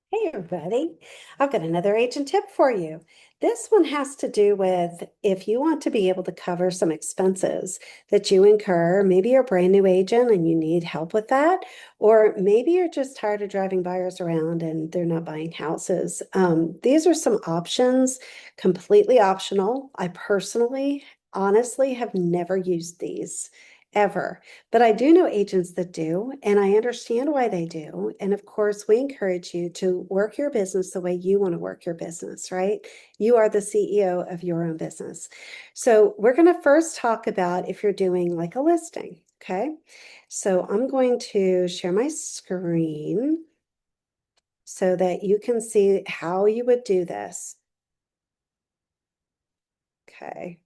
Hey everybody, I've got another agent tip for you. This one has to do with if you want to be able to cover some expenses that you incur, maybe you're a brand new agent and you need help with that, or maybe you're just tired of driving buyers around and they're not buying houses. These are some options, completely optional. I personally, honestly, have never used these ever. But I do know agents that do, and I understand why they do. And of course, we encourage you to work your business the way you want to work your business, right? You are the CEO of your own business. So we're going to first talk about if you're doing like a listing, okay? So I'm going to share my screen so that you can see how you would do this. Okay.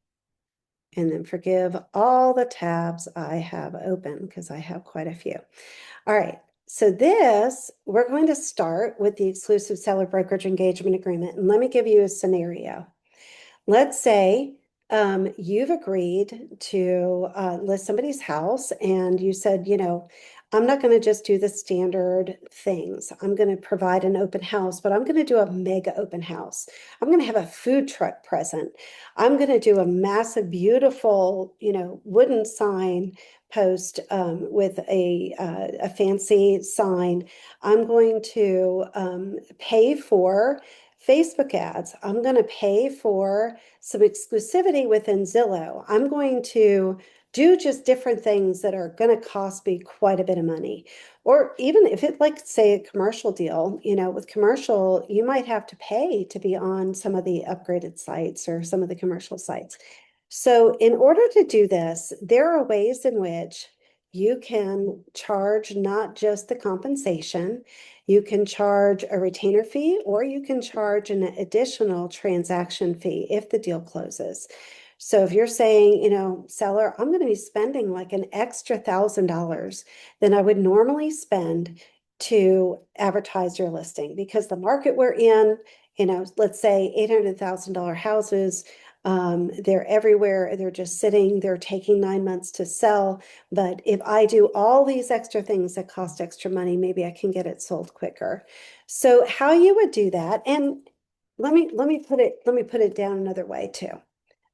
And then forgive all the tabs I have open because I have quite a few. All right. So this, we're going to start with the exclusive seller brokerage engagement agreement. And let me give you a scenario. Let's say you've agreed to list somebody's house and you said, I'm not going to just do the standard things. I'm going to provide an open house, but I'm going to do a mega open house. I'm going to have a food truck present. I'm going to do a massive, beautiful, wooden sign post with a fancy sign. I'm going to pay for Facebook ads. I'm going to pay for some exclusivity within Zillow. I'm going to do just different things that are going to cost me quite a bit of money. Or even if it like say a commercial deal, with commercial, you might have to pay to be on some of the upgraded sites or some of the commercial sites. So in order to do this, there are ways in which you can charge not just the compensation, you can charge a retainer fee, or you can charge an additional transaction fee if the deal closes. So if you're saying, seller, I'm going to be spending like an extra $1,000 than I would normally spend to advertise your listing because the market we're in, let's say $800,000 houses, they're everywhere. They're just sitting, they're taking 9 months to sell. But if I do all these extra things that cost extra money, maybe I can get it sold quicker. So how you would do that, and let me put it down another way too.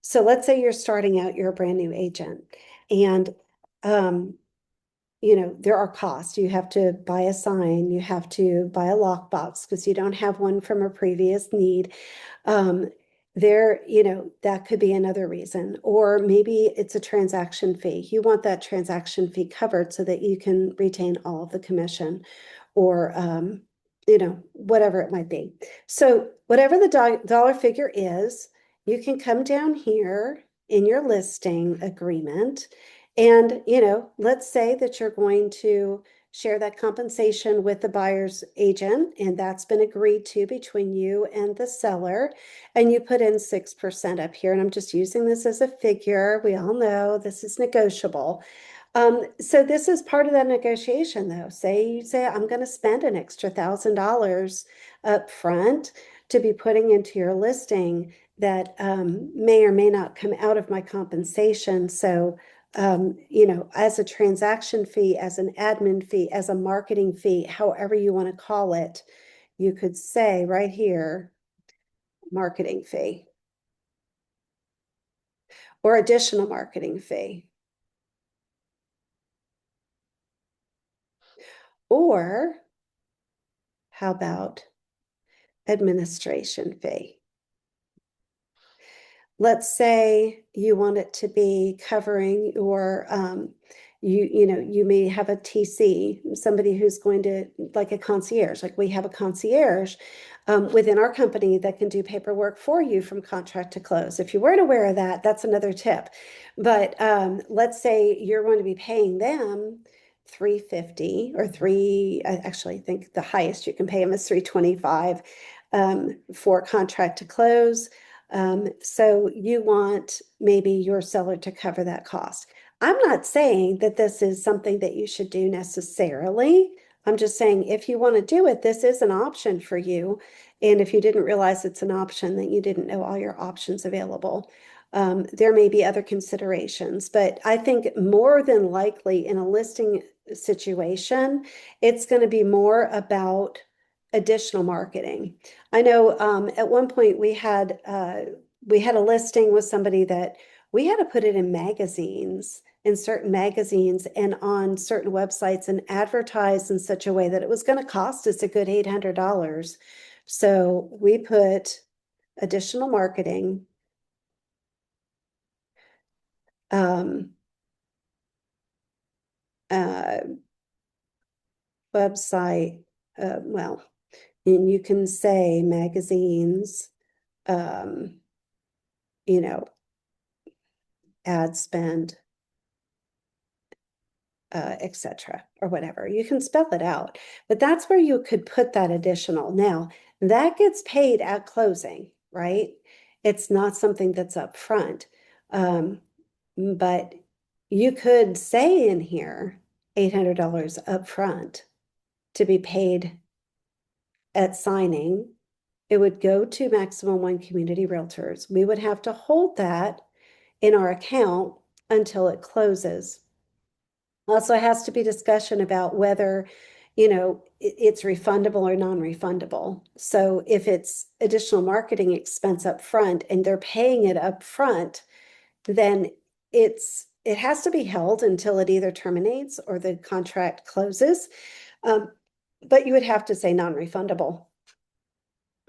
So let's say you're starting out, you're a brand new agent, and um, there are costs. You have to buy a sign, you have to buy a lockbox because you don't have one from a previous need. Um, that could be another reason. Or maybe it's a transaction fee. You want that transaction fee covered so that you can retain all of the commission or, whatever it might be. So whatever the dollar figure is, you can come down here in your listing agreement. And, let's say that you're going to share that compensation with the buyer's agent, and that's been agreed to between you and the seller. And you put in 6% up here. And I'm just using this as a figure. We all know this is negotiable. So this is part of that negotiation, though. Say you say, I'm going to spend an extra $1,000 up front to be putting into your listing that may or may not come out of my compensation. So, as a transaction fee, as an admin fee, as a marketing fee, however you want to call it, you could say right here, marketing fee or additional marketing fee. Or how about administration fee? Let's say you want it to be covering your you may have a TC, somebody who's going to like a concierge, like we have a concierge within our company that can do paperwork for you from contract to close. If you weren't aware of that, that's another tip. But let's say you're going to be paying them 350 or three, I actually think the highest you can pay them is 325 for contract to close. So you want maybe your seller to cover that cost. I'm not saying that this is something that you should do necessarily. I'm just saying if you want to do it, this is an option for you. And if you didn't realize it's an option, then you didn't know all your options available. There may be other considerations, but I think more than likely in a listing situation, it's going to be more about additional marketing. I know at one point we had a listing with somebody that we had to put it in magazines, in certain magazines and on certain websites and advertise in such a way that it was going to cost us a good $800. So we put additional marketing, uh, website, well, and you can say magazines, um, you know, ad spend, etc., or whatever. You can spell it out, but that's where you could put that additional. Now, that gets paid at closing, right? It's not something that's up front. But you could say in here $800 up front to be paid at signing. It would go to Maximum One Community Realtors. We would have to hold that in our account until it closes. Also has to be discussion about whether, it's refundable or non-refundable. So if it's additional marketing expense up front and they're paying it up front, then it has to be held until it either terminates or the contract closes. But you would have to say non-refundable.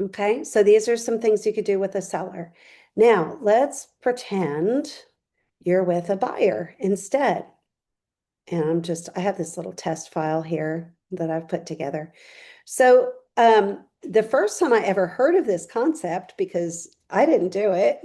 Okay, so these are some things you could do with a seller. Now, let's pretend you're with a buyer instead. And I have this little test file here that I've put together. So the first time I ever heard of this concept, because I didn't do it,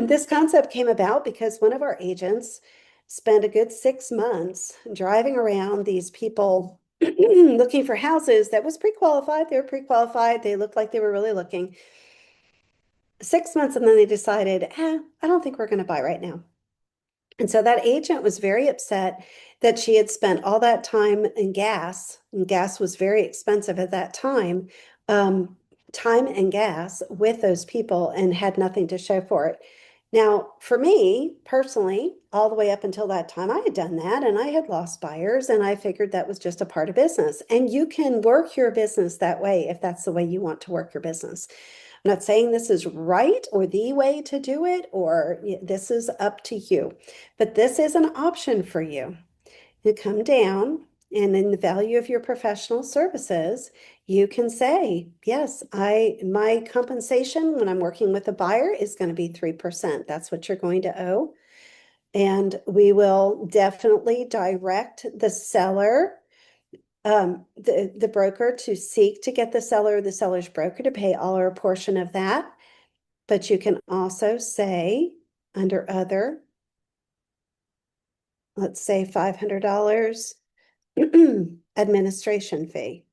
this concept came about because one of our agents spent a good 6 months driving around these people looking for houses that was pre-qualified. They were pre-qualified. They looked like they were really looking. 6 months, and then they decided, I don't think we're going to buy right now. And so that agent was very upset that she had spent all that time in gas, and gas was very expensive at that time, time and gas with those people and had nothing to show for it. Now, for me personally, all the way up until that time, I had done that and I had lost buyers, and I figured that was just a part of business. And you can work your business that way if that's the way you want to work your business. I'm not saying this is right or the way to do it, or this is up to you, but this is an option for you. You come down, and in the value of your professional services, you can say, yes, my compensation when I'm working with a buyer is going to be 3%. That's what you're going to owe. And we will definitely direct the seller, the broker, to seek to get the seller's broker to pay all or a portion of that. But you can also say under other, let's say $500 administration fee.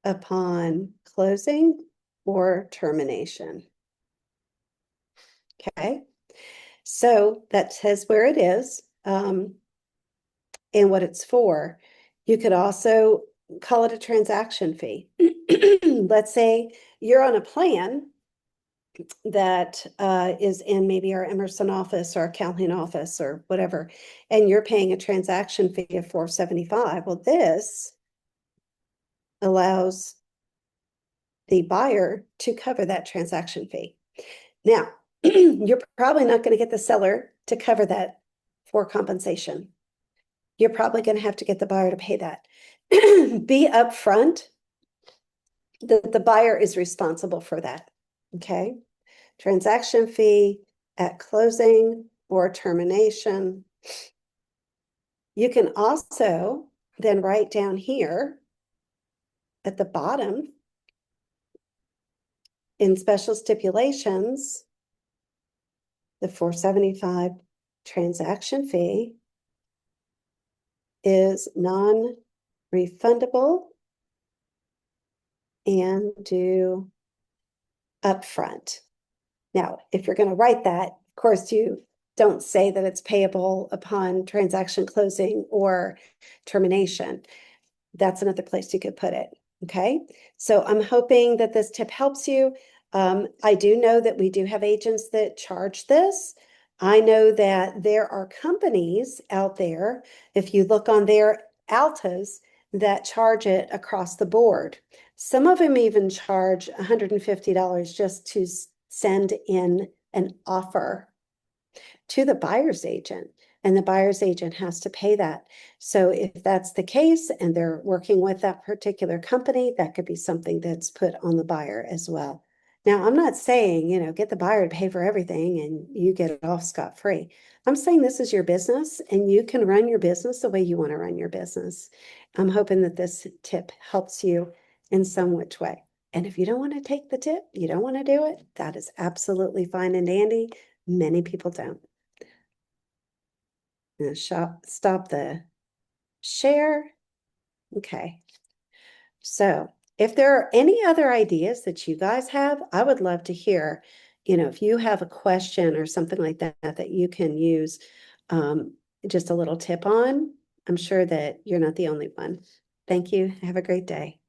Upon closing or termination. Okay, so that says where it is and what it's for. You could also call it a transaction fee. Let's say you're on a plan that is in maybe our Emerson office or our Calhoun office or whatever, and you're paying a transaction fee of $475. Well, this allows the buyer to cover that transaction fee. Now, you're probably not going to get the seller to cover that for compensation. You're probably going to have to get the buyer to pay that. Be upfront that the buyer is responsible for that. Okay. Transaction fee at closing or termination. You can also then write down here at the bottom in special stipulations, the $475 transaction fee is non-refundable and due upfront. Now, if you're going to write that, of course, you don't say that it's payable upon transaction closing or termination. That's another place you could put it. Okay, so I'm hoping that this tip helps you. I do know that we do have agents that charge this. I know that there are companies out there, if you look on their Altas, that charge it across the board. Some of them even charge $150 just to send in an offer to the buyer's agent, and the buyer's agent has to pay that. So if that's the case and they're working with that particular company, that could be something that's put on the buyer as well. Now, I'm not saying, get the buyer to pay for everything and you get it off scot-free. I'm saying this is your business and you can run your business the way you want to run your business. I'm hoping that this tip helps you in some which way. And if you don't want to take the tip, you don't want to do it, that is absolutely fine and dandy. Many people don't. Stop the share. Okay. So if there are any other ideas that you guys have, I would love to hear, if you have a question or something like that that you can use just a little tip on. I'm sure that you're not the only one. Thank you. Have a great day.